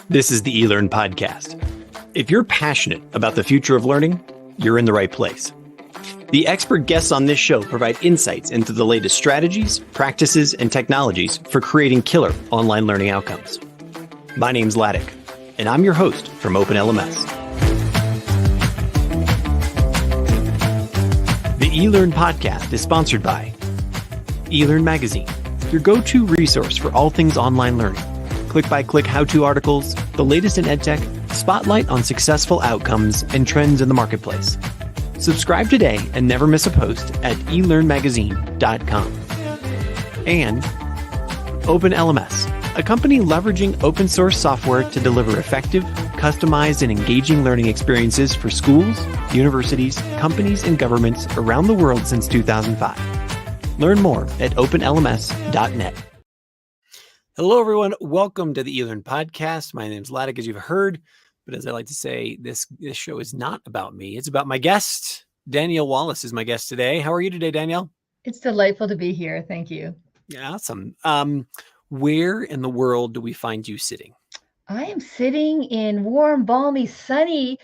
This is the eLearn podcast. If you're passionate about the future of learning, you're in the right place. The expert guests on this show provide insights into the latest strategies, practices, and technologies for creating killer online learning outcomes. My name's Ladek, and I'm your host from OpenLMS. The eLearn podcast is sponsored by eLearn Magazine, your go-to resource for all things online learning. Click-by-click how-to articles, the latest in edtech, spotlight on successful outcomes and trends in the marketplace. Subscribe today and never miss a post at elearnmagazine.com. And OpenLMS, a company leveraging open source software to deliver effective, customized, and engaging learning experiences for schools, universities, companies, and governments around the world since 2005. Learn more at openlms.net. Hello, everyone. Welcome to the eLearn podcast. My name is Ladek, as you've heard. But as I like to say, this show is not about me. It's about my guest. Danielle Wallace is my guest today. How are you today, Danielle? It's delightful to be here. Thank you. Yeah, awesome. Where in the world do we find you sitting? I am sitting in warm, balmy, sunny.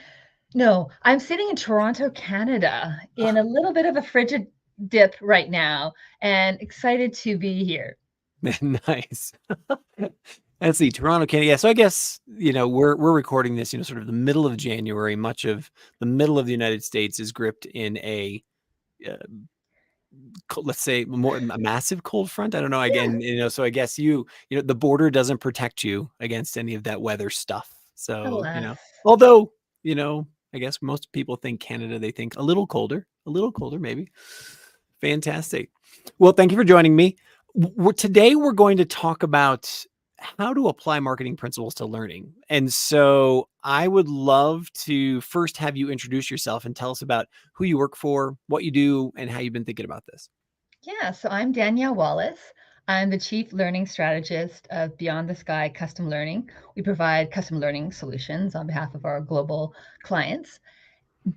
No, I'm sitting in Toronto, Canada, in a little bit of a frigid dip right now, and excited to be here. Nice. Let's see, Toronto, Canada. Yeah, so I guess, we're recording this, sort of the middle of January. Much of the middle of the United States is gripped in a, let's say, a massive cold front. I don't know. Again, so I guess the border doesn't protect you against any of that weather stuff. So, although, I guess most people think Canada, they think a little colder maybe. Fantastic. Well, thank you for joining me. Today, we're going to talk about how to apply marketing principles to learning. And so I would love to first have you introduce yourself and tell us about who you work for, what you do, and how you've been thinking about this. Yeah, so I'm Danielle Wallace. I'm the Chief Learning Strategist of Beyond the Sky Custom Learning. We provide custom learning solutions on behalf of our global clients.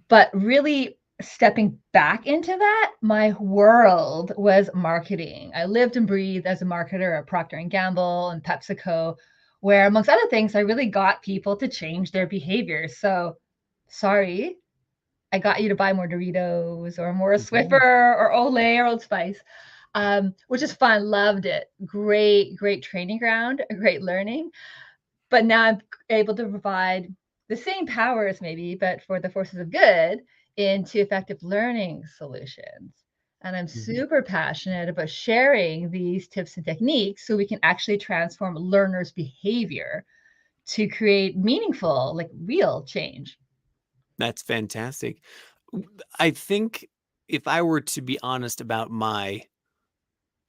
But really, stepping back into that, my world was marketing. I lived and breathed as a marketer at Procter & Gamble and PepsiCo, where, amongst other things, I really got people to change their behavior. So, sorry, I got you to buy more Doritos or more Swiffer or Olay or Old Spice, which is fun. Loved it. Great training ground, great learning. But now I'm able to provide the same powers maybe, but for the forces of good, into effective learning solutions. And I'm super passionate about sharing these tips and techniques so we can actually transform learners' behavior to create meaningful, real change. That's fantastic. I think if I were to be honest about my,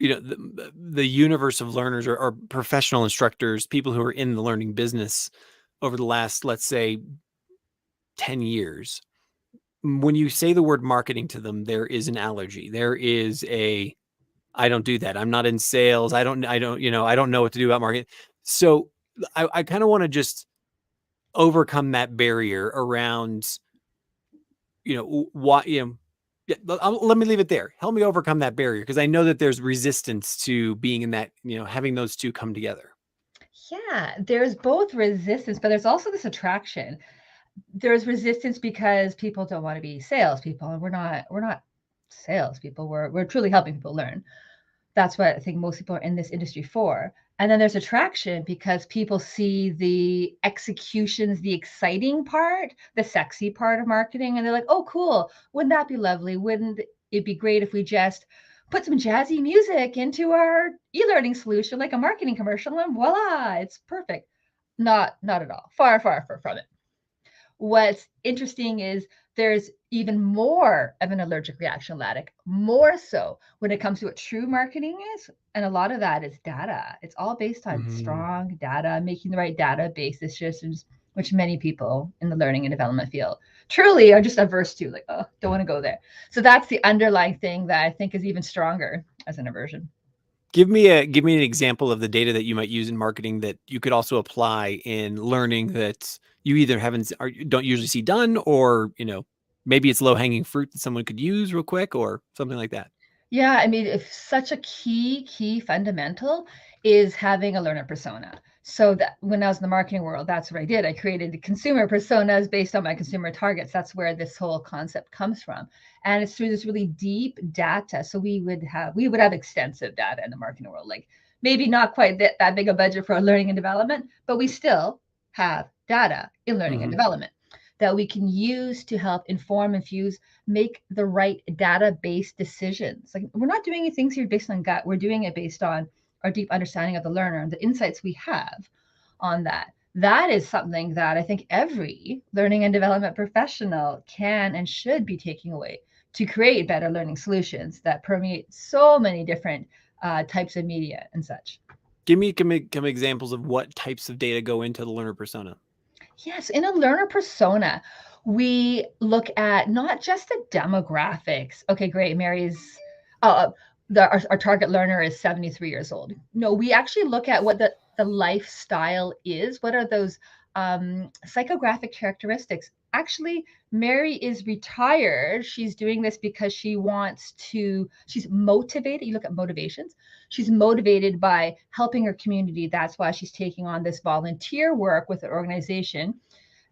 the universe of learners or professional instructors, people who are in the learning business over the last, let's say, 10 years, when you say the word marketing to them, there is an allergy. There is I don't do that. I'm not in sales. I don't know what to do about marketing. So I kind of want to just overcome that barrier around, let me leave it there. Help me overcome that barrier, because I know that there's resistance to being in that, having those two come together. Yeah, there's both resistance, but there's also this attraction. There's resistance because people don't want to be salespeople, and we're not salespeople. We're truly helping people learn. That's what I think most people are in this industry for. And then there's attraction because people see the executions, the exciting part, the sexy part of marketing, and they're like, "Oh, cool! Wouldn't that be lovely? Wouldn't it be great if we just put some jazzy music into our e-learning solution, like a marketing commercial, and voila, it's perfect." Not at all. Far from it. What's interesting is there's even more of an allergic reaction, Ladek, more so when it comes to what true marketing is. And a lot of that is data. It's all based on strong data, making the right database decisions, which many people in the learning and development field truly are just averse to, don't want to go there. So that's the underlying thing that I think is even stronger as an aversion. Give me an example of the data that you might use in marketing that you could also apply in learning that you either don't usually see done, or maybe it's low hanging fruit that someone could use real quick or something like that. Yeah, I mean, if such a key fundamental is having a learner persona. So that when I was in the marketing world, that's what I did. I created consumer personas based on my consumer targets. That's where this whole concept comes from. And it's through this really deep data. So we would have extensive data in the marketing world, like maybe not quite that big a budget for learning and development, but we still have data in learning and Mhm. development that we can use to help inform, infuse, make the right data-based decisions. Like we're not doing things here based on gut. We're doing it based on our deep understanding of the learner and the insights we have on that. That is something that I think every learning and development professional can and should be taking away to create better learning solutions that permeate so many different types of media and such. Give me some examples of what types of data go into the learner persona. Yes, in a learner persona, we look at not just the demographics. Okay, great. Mary's uh, our target learner is 73 years old. No, we actually look at what the lifestyle is. What are those psychographic characteristics? Actually, Mary is retired. She's doing this because she's motivated. You look at motivations. She's motivated by helping her community. That's why she's taking on this volunteer work with an organization.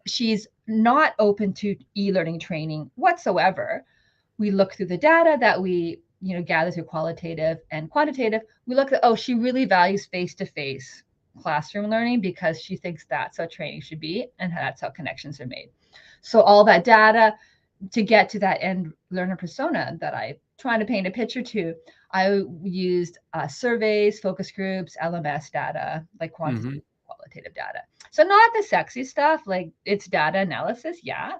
She's not open to e-learning training whatsoever. We look through the data that we gather through qualitative and quantitative. We look at, oh, she really values face-to-face classroom learning because she thinks that's how training should be and that's how connections are made. So all that data to get to that end learner persona that I trying to paint a picture to, I used surveys, focus groups, LMS data, like quantitative, Mhm. qualitative data. So not the sexy stuff, like it's data analysis, yeah,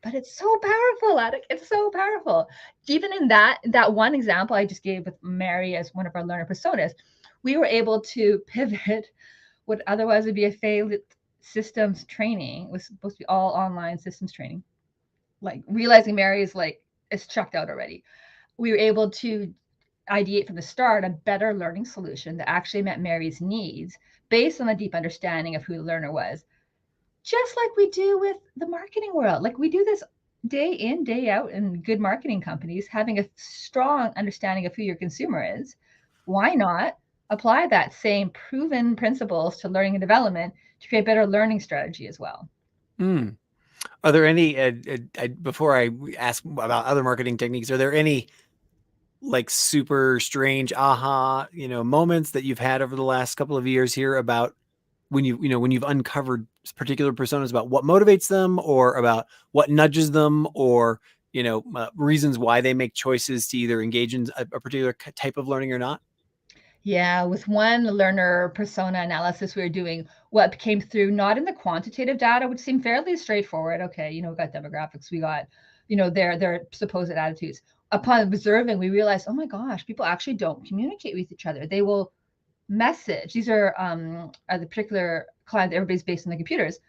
but it's so powerful, Attic. It's so powerful. Even in that one example I just gave with Mary as one of our learner personas, we were able to pivot what otherwise would be a failed systems training. It was supposed to be all online systems training, like realizing Mary is like is checked out already. We were able to ideate from the start a better learning solution that actually met Mary's needs based on a deep understanding of who the learner was. Just like we do with the marketing world. Like we do this day in, day out in good marketing companies, having a strong understanding of who your consumer is. Why not apply that same proven principles to learning and development to create better learning strategy as well? Mm. Are there any, before I ask about other marketing techniques, are there any like super strange aha, moments that you've had over the last couple of years here about when you've uncovered particular personas about what motivates them or about what nudges them or, reasons why they make choices to either engage in a particular type of learning or not? Yeah, with one learner persona analysis, we were doing what came through not in the quantitative data, which seemed fairly straightforward. Okay, we got demographics, we got, their supposed attitudes. Upon observing, we realized, oh my gosh, people actually don't communicate with each other. They will message. These are the particular client, everybody's based on the computers,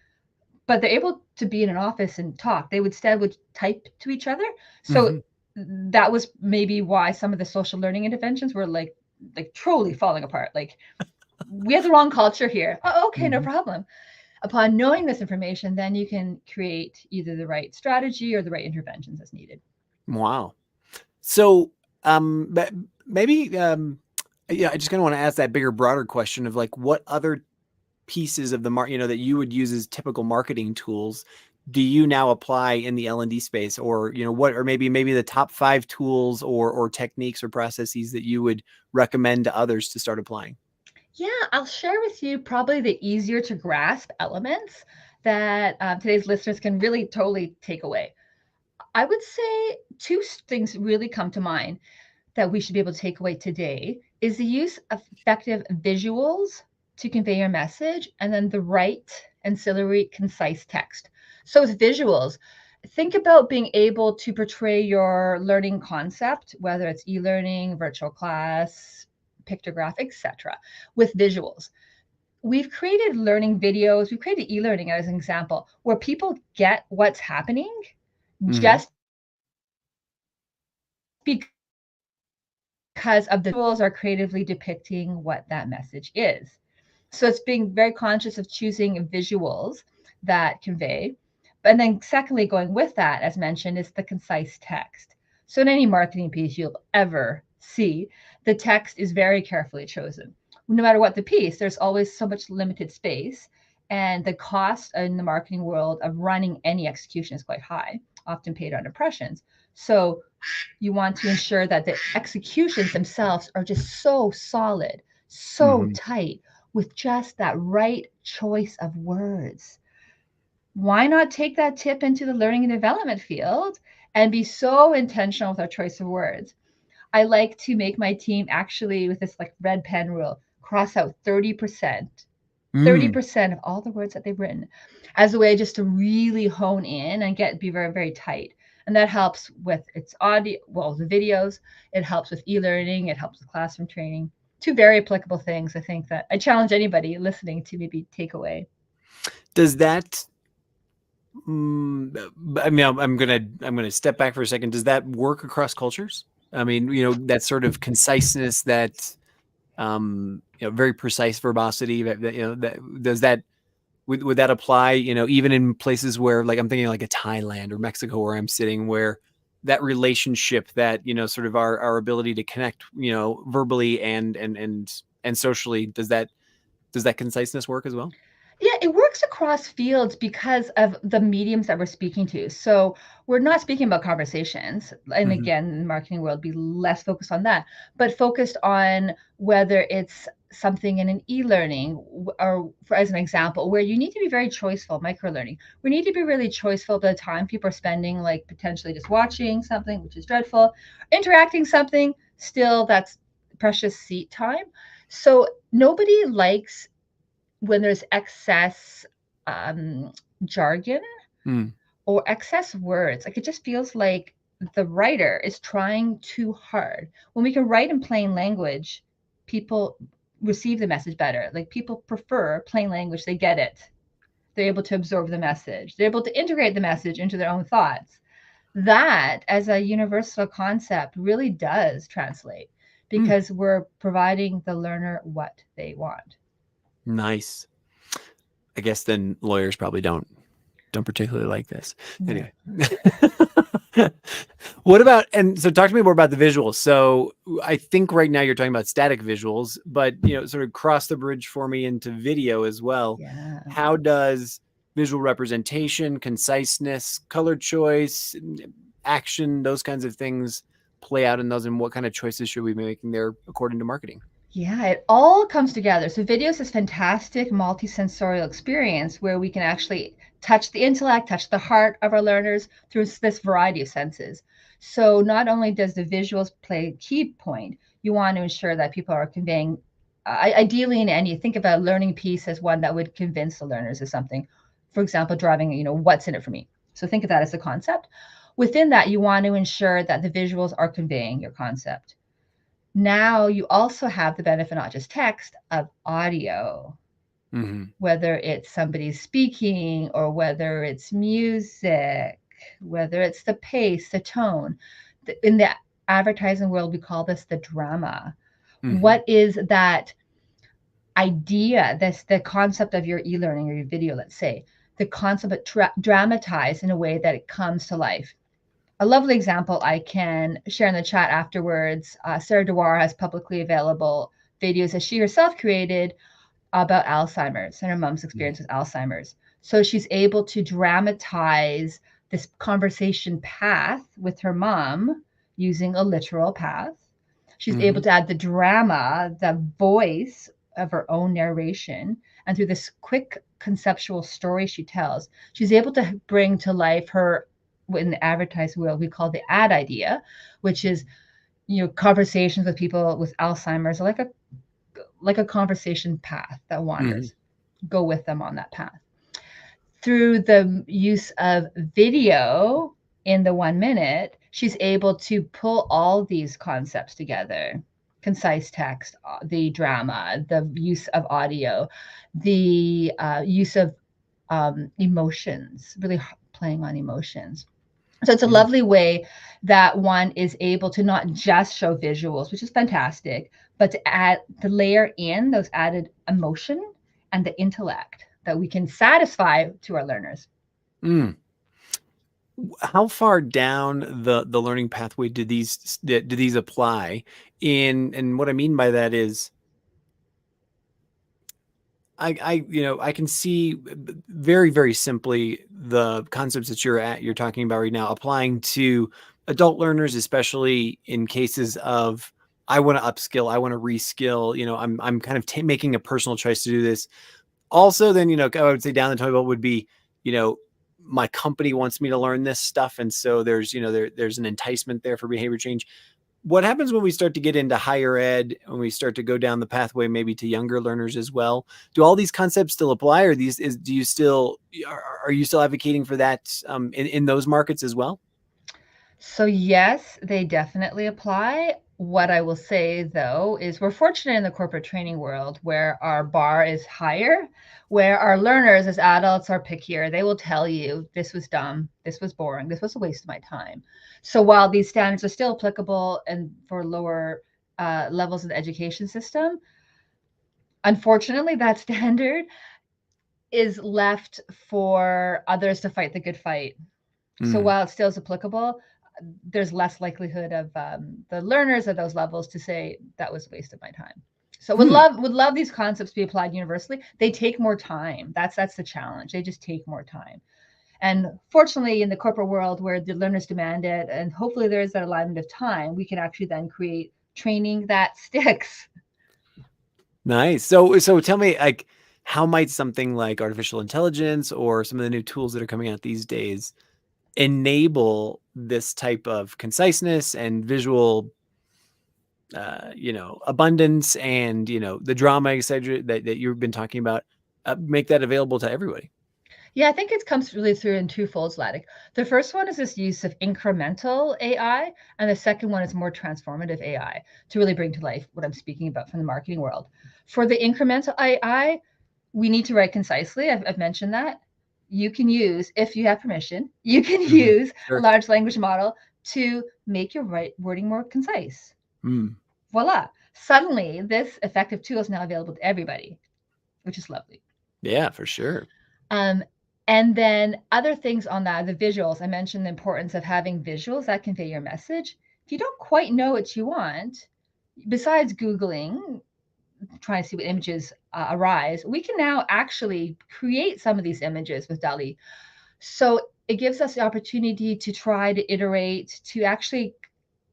but they're able to be in an office and talk. They would type to each other. So Mhm. that was maybe why some of the social learning interventions were like truly falling apart. Like we have the wrong culture here. Oh, okay, no Mhm. problem. Upon knowing this information, then you can create either the right strategy or the right interventions as needed. Wow. So, maybe, yeah, I just kind of want to ask that bigger, broader question of like, what other pieces of the that you would use as typical marketing tools do you now apply in the L&D space, or what, or maybe the top 5 tools or techniques or processes that you would recommend to others to start applying? Yeah, I'll share with you probably the easier to grasp elements that today's listeners can really totally take away. I would say two things really come to mind that we should be able to take away today is the use of effective visuals to convey your message and then the right ancillary concise text. So with visuals, think about being able to portray your learning concept, whether it's e-learning, virtual class, pictograph, etc., with visuals. We've created learning videos, we've created e-learning as an example where people get what's happening Mhm. just because of the tools are creatively depicting what that message is. So it's being very conscious of choosing visuals that convey. And then secondly, going with that, as mentioned, is the concise text. So in any marketing piece you'll ever C, the text is very carefully chosen. No matter what the piece, there's always so much limited space, and the cost in the marketing world of running any execution is quite high, often paid on impressions. So you want to ensure that the executions themselves are just so solid, so Mhm. tight, with just that right choice of words. Why not take that tip into the learning and development field and be so intentional with our choice of words? I like to make my team actually, with this like red pen rule, cross out 30%. Mm. 30% of all the words that they've written as a way just to really hone in and be very, very tight. And that helps with its audio, well, the videos, it helps with e-learning, it helps with classroom training. Two very applicable things, I think, that I challenge anybody listening to maybe take away. Does that I mean, I'm gonna step back for a second. Does that work across cultures? I mean, that sort of conciseness, that very precise verbosity. That does that would that apply? Even in places where, like, I'm thinking like a Thailand or Mexico, where I'm sitting, where that relationship, that sort of our ability to connect, verbally and socially, does that conciseness work as well? Yeah, it works across fields because of the mediums that we're speaking to. So we're not speaking about conversations. And Hmm. again, in the marketing world, be less focused on that, but focused on whether it's something in an e-learning, or as an example, where you need to be very choiceful, micro-learning. We need to be really choiceful by the time people are spending, like potentially just watching something, which is dreadful, interacting something, still that's precious seat time. So nobody likes when there's excess um, jargon Mm. or excess words. Like it just feels like the writer is trying too hard. When we can write in plain language, people receive the message better. Like people prefer plain language, they get it. They're able to absorb the message, they're able to integrate the message into their own thoughts. That, as a universal concept, really does translate Mm. because we're providing the learner what they want. Nice. I guess then lawyers probably don't particularly like this. No. Anyway. And so talk to me more about the visuals. So I think right now you're talking about static visuals, but sort of cross the bridge for me into video as well. Yeah. How does visual representation, conciseness, color choice, action, those kinds of things play out in those, and what kind of choices should we be making there according to marketing? Yeah, it all comes together. So video is this fantastic multi-sensorial experience where we can actually touch the intellect, touch the heart of our learners through this variety of senses. So not only does the visuals play a key point, you want to ensure that people are conveying, ideally in any, think of a learning piece as one that would convince the learners of something. For example, driving, what's in it for me? So think of that as a concept. Within that, you want to ensure that the visuals are conveying your concept. Now you also have the benefit, not just text, of audio, Mm-hmm. whether it's somebody speaking or whether it's music, whether it's the pace, the tone. In the advertising world, we call this the drama. Mm-hmm. What is that idea, this the concept of your e-learning or your video, let's say, the concept of dramatized in a way that it comes to life. A lovely example I can share in the chat afterwards. Sarah Dewar has publicly available videos that she herself created about Alzheimer's and her mom's experience with Alzheimer's. So she's able to dramatize this conversation path with her mom using a literal path. She's able Mm-hmm. to add the drama, the voice of her own narration. And through this quick conceptual story she tells, she's able to bring to life her, in the advertised world, we call the ad idea, which is, conversations with people with Alzheimer's, like a conversation path that Mm-hmm. wanders. Go with them on that path. Through the use of video in the 1 minute, she's able to pull all these concepts together: concise text, the drama, the use of audio, the use of emotions, really playing on emotions. So it's a Mm-hmm. lovely way that one is able to not just show visuals, which is fantastic, but to layer in those added emotion and the intellect that we can satisfy to our learners. Mm. How far down the learning pathway do these apply? And what I mean by that is I can see very, very simply the concepts that you're talking about right now applying to adult learners, especially in cases of I want to upskill, I want to reskill. I'm kind of making a personal choice to do this. Also, then I would say down the toilet would be you know my company wants me to learn this stuff, and so there's an enticement there for behavior change. What happens when we start to get into higher ed, when we start to go down the pathway maybe to younger learners as well? Do all these concepts still apply, or do you still are you still advocating for that in those markets as well? So, yes, they definitely apply. What I will say, though, is we're fortunate in the corporate training world where our bar is higher, where our learners as adults are pickier. They will tell you, this was dumb, this was boring, this was a waste of my time. So, while these standards are still applicable and for lower levels of the education system, unfortunately, that standard is left for others to fight the good fight. So Mm. while it still is applicable, there's less likelihood of the learners at those levels to say that was a waste of my time. So would Hmm. love these concepts be applied universally. They take more time. That's the challenge. They just take more time. And fortunately, in the corporate world where the learners demand it, and hopefully there is that alignment of time, we can actually then create training that sticks. Nice. So tell me, like, how might something like artificial intelligence or some of the new tools that are coming out these days enable this type of conciseness and visual abundance and the drama, etc., that you've been talking about, make that available to everybody? Yeah, I think it comes really through in two folds, Ladik. The first one is this use of incremental AI, and the second one is more transformative AI to really bring to life what I'm speaking about from the marketing world. For the incremental AI, we need to write concisely. I've mentioned that. You can use, if you have permission, you can Mhm. use a Sure. large language model to make your wording more concise. Mm. Voila. Suddenly, this effective tool is now available to everybody, which is lovely. Yeah, for sure. Um, and then other things on that, the visuals. I mentioned the importance of having visuals that convey your message. If you don't quite know what you want, besides Googling, trying to see what images arise, we can now actually create some of these images with DALI. So it gives us the opportunity to try to iterate, to actually,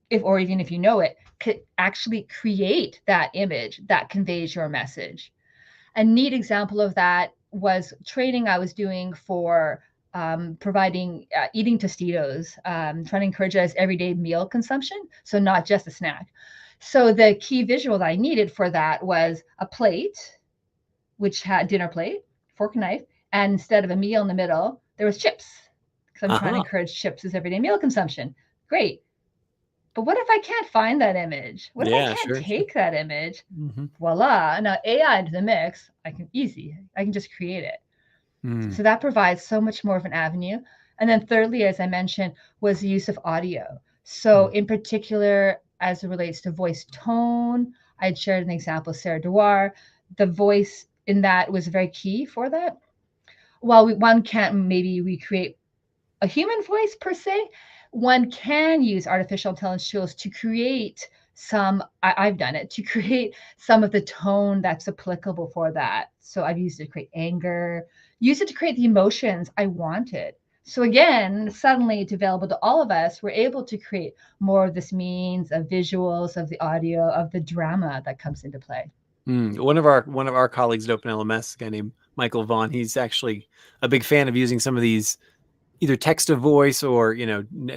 if or even if you know it, could actually create that image that conveys your message. A neat example of that was training I was doing for providing eating Tostitos, trying to encourage us everyday meal consumption, so not just a snack. So the key visual that I needed for that was a plate, which had dinner plate, fork and knife, and instead of a meal in the middle, there was chips because I'm trying to Uh-huh. encourage chips as everyday meal consumption. Great. But what if I can't find that image? What if I Yeah, can't sure, sure. take that image? Mhm. Voila. Now AI into the mix, I can just create it. Mm. So that provides so much more of an avenue. And then thirdly, as I mentioned, was the use of audio. So Mm. in particular, as it relates to voice tone, I'd shared an example of Sarah Dewar. The voice in that was very key for that. While one can't maybe recreate a human voice per se, one can use artificial intelligence tools to create I've done it to create some of the tone that's applicable for that. So I've used it to create anger, use it to create the emotions I wanted. So again, suddenly it's available to all of us. We're able to create more of this means of visuals, of the audio, of the drama that comes into play. Mm. One of our colleagues at OpenLMS, a guy named Michael Vaughn, he's actually a big fan of using some of these either text to voice or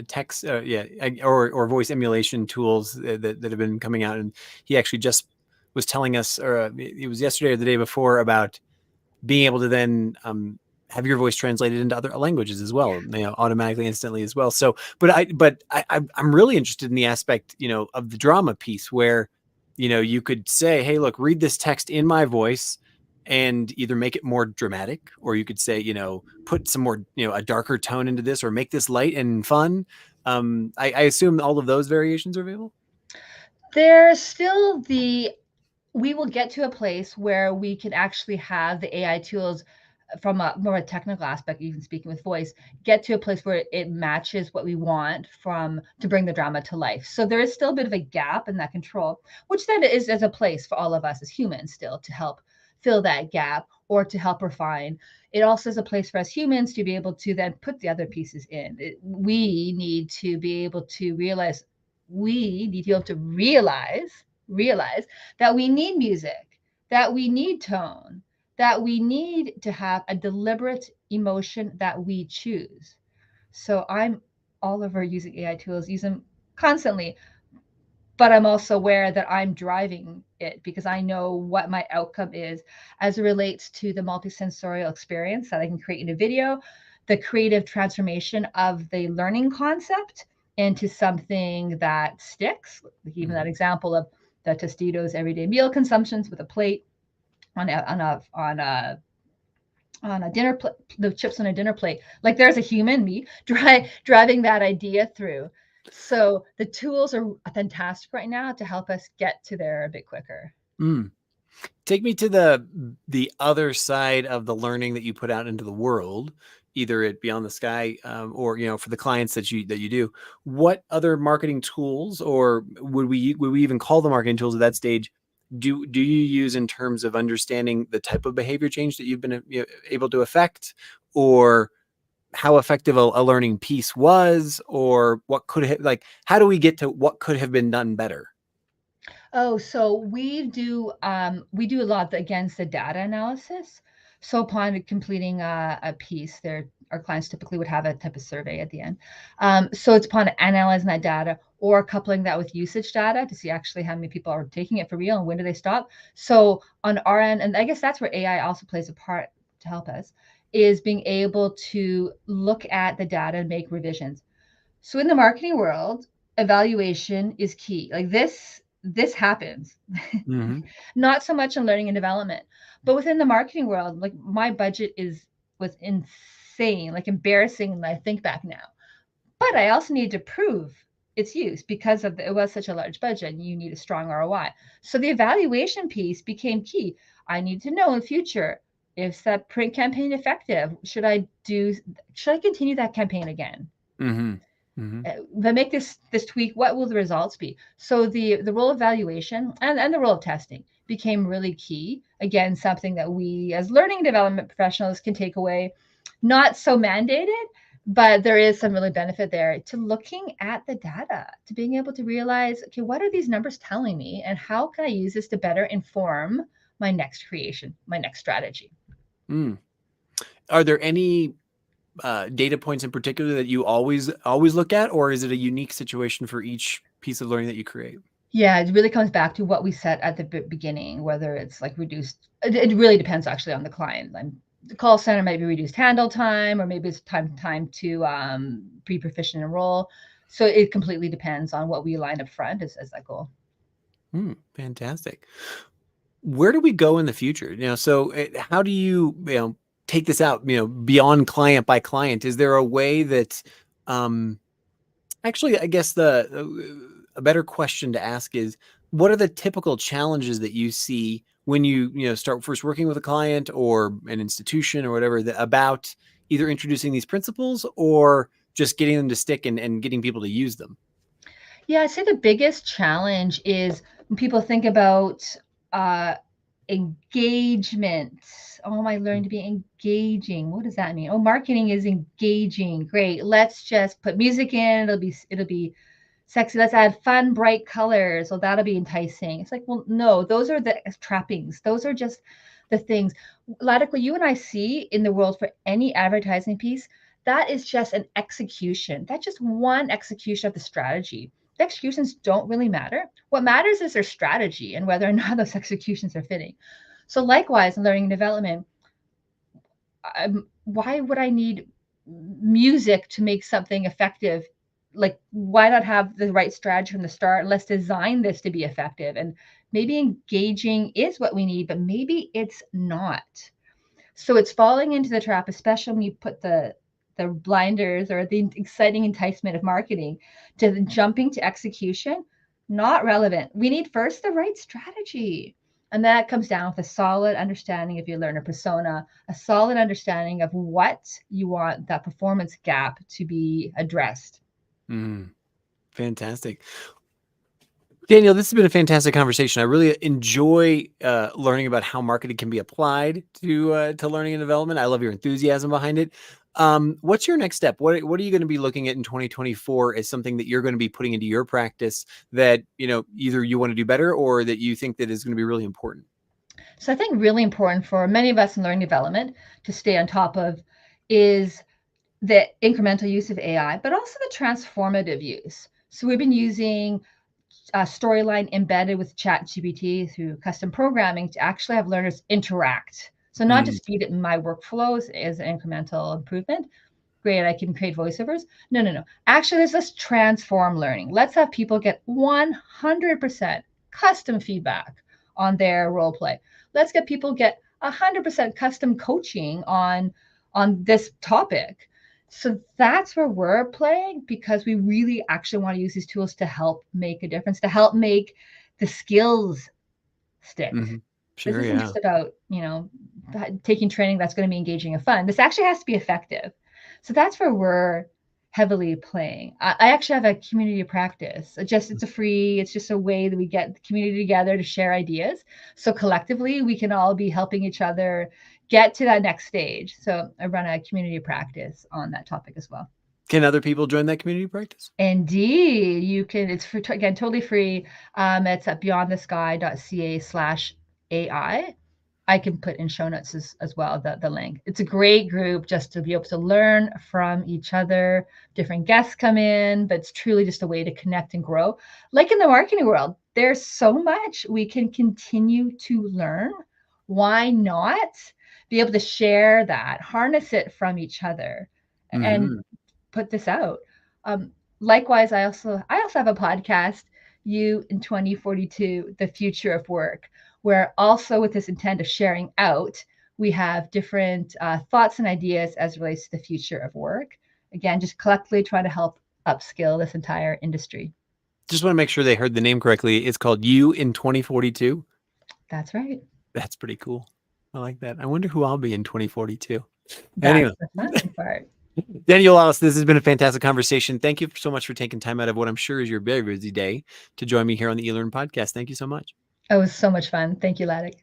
text or voice emulation tools that have been coming out. And he actually just was telling us, or it was yesterday or the day before, about being able to then have your voice translated into other languages as well, automatically, instantly as well. So, I'm really interested in the aspect, of the drama piece where, you could say, hey, look, read this text in my voice and either make it more dramatic, or you could say, put some more, a darker tone into this, or make this light and fun. I assume all of those variations are available. There's still the We will get to a place where we can actually have the AI tools from a more a technical aspect, even speaking with voice, get to a place where it matches what we want to bring the drama to life. So there is still a bit of a gap in that control, which then is as a place for all of us as humans still to help fill that gap or to help refine. It also is a place for us humans to be able to then put the other pieces in. We need to be able to realize, realize that we need music, that we need tone, that we need to have a deliberate emotion that we choose. So I'm all over using AI tools, use them constantly, but I'm also aware that I'm driving it because I know what my outcome is as it relates to the multisensorial experience that I can create in a video, the creative transformation of the learning concept into something that sticks. Like even that example of the Tostitos everyday meal consumptions with a plate on a dinner plate, the chips on a dinner plate. Like there's a human, me, driving that idea through. So the tools are fantastic right now to help us get to there a bit quicker. Take me to the other side of the learning that you put out into the world, either it Beyond the Sky, or for the clients that you do. What other marketing tools, or would we even call them marketing tools at that stage? Do you use in terms of understanding the type of behavior change that you've been able to affect, or how effective a learning piece was, or what could have, like, how do we get to what could have been done better? Oh, so we do a lot against the data analysis. So upon completing a piece, our clients typically would have a type of survey at the end. So it's upon analyzing that data or coupling that with usage data to see actually how many people are taking it for real and when do they stop. So on our end, and I guess that's where AI also plays a part to help us, is being able to look at the data and make revisions. So in the marketing world, evaluation is key. Like this happens. Mm-hmm. Not so much in learning and development, but within the marketing world, like my budget was insane, like embarrassing when I think back now. But I also need to prove its use because it was such a large budget and you need a strong ROI. So the evaluation piece became key. I need to know in the future, is that print campaign effective? Should I continue that campaign again? Mm-hmm. Mm-hmm. If I make this tweak, what will the results be? So the role of evaluation and the role of testing became really key. Again, something that we as learning and development professionals can take away. Not so mandated, but there is some really benefit there to looking at the data, to being able to realize, okay, what are these numbers telling me, and how can I use this to better inform my next creation, my next strategy? Mm. Are there any data points in particular that you always look at, or is it a unique situation for each piece of learning that you create? Yeah, it really comes back to what we said at the beginning, whether it's like reduced, it really depends actually on the client. The call center might be reduced handle time, or maybe it's time to be proficient in role. So it completely depends on what we line up front as that goal. Fantastic. Where do we go in the future? So how do you, take this out, beyond client by client? Is there a way that, actually, I guess a better question to ask is, what are the typical challenges that you see when you start first working with a client or an institution or whatever, about either introducing these principles or just getting them to stick and getting people to use them? Yeah, I'd say the biggest challenge is when people think about uh, engagement. Oh, am I learning to be engaging? What does that mean? Oh, marketing is engaging. Great. Let's just put music in. It'll be sexy. Let's add fun, bright colors. So that'll be enticing. It's like, well, no, those are the trappings. Those are just the things. A lot of what you and I see in the world for any advertising piece, that is just an execution. That's just one execution of the strategy. The executions don't really matter. What matters is their strategy and whether or not those executions are fitting. So likewise in learning and development, why would I need music to make something effective? Like, why not have the right strategy from the start? Let's design this to be effective. And maybe engaging is what we need, but maybe it's not. So it's falling into the trap, especially when you put the blinders or the exciting enticement of marketing to the jumping to execution. Not relevant. We need first the right strategy. And that comes down with a solid understanding of your learner persona, a solid understanding of what you want that performance gap to be addressed. Fantastic. Danielle, this has been a fantastic conversation. I really enjoy learning about how marketing can be applied to learning and development. I love your enthusiasm behind it. What's your next step? What are you going to be looking at in 2024 as something that you're going to be putting into your practice that, either you want to do better or that you think that is going to be really important? So I think really important for many of us in learning development to stay on top of is the incremental use of AI, but also the transformative use. So we've been using storyline embedded with ChatGPT through custom programming to actually have learners interact. So not just feed it in my workflows as an incremental improvement. Great, I can create voiceovers. No. Actually, there's this transform learning. Let's have people get 100% custom feedback on their role play. Let's get people get 100% custom coaching on this topic. So that's where we're playing, because we really actually want to use these tools to help make a difference, to help make the skills stick. This Sure, isn't yeah. just about, taking training that's going to be engaging and fun. This actually has to be effective. So that's where we're heavily playing. I actually have a community practice. It's just a way that we get the community together to share ideas. So collectively, we can all be helping each other get to that next stage. So I run a community practice on that topic as well. Can other people join that community practice? Indeed, you can. It's for, again, totally free. It's at beyondthesky.ca/AI. I can put in show notes as well the link. It's a great group just to be able to learn from each other. Different guests come in, but it's truly just a way to connect and grow. Like in the marketing world, there's so much we can continue to learn. Why not be able to share that, harness it from each other, and put this out? Likewise, I also have a podcast, You in 2042, The Future of Work, where also with this intent of sharing out, we have different thoughts and ideas as it relates to the future of work. Again, just collectively trying to help upskill this entire industry. Just want to make sure they heard the name correctly. It's called You in 2042. That's right. That's pretty cool. I like that. I wonder who I'll be in 2042. That's Anyway, the fun part. Danielle Wallace, this has been a fantastic conversation. Thank you so much for taking time out of what I'm sure is your very busy day to join me here on the eLearn podcast. Thank you so much. It was so much fun. Thank you, Laddick.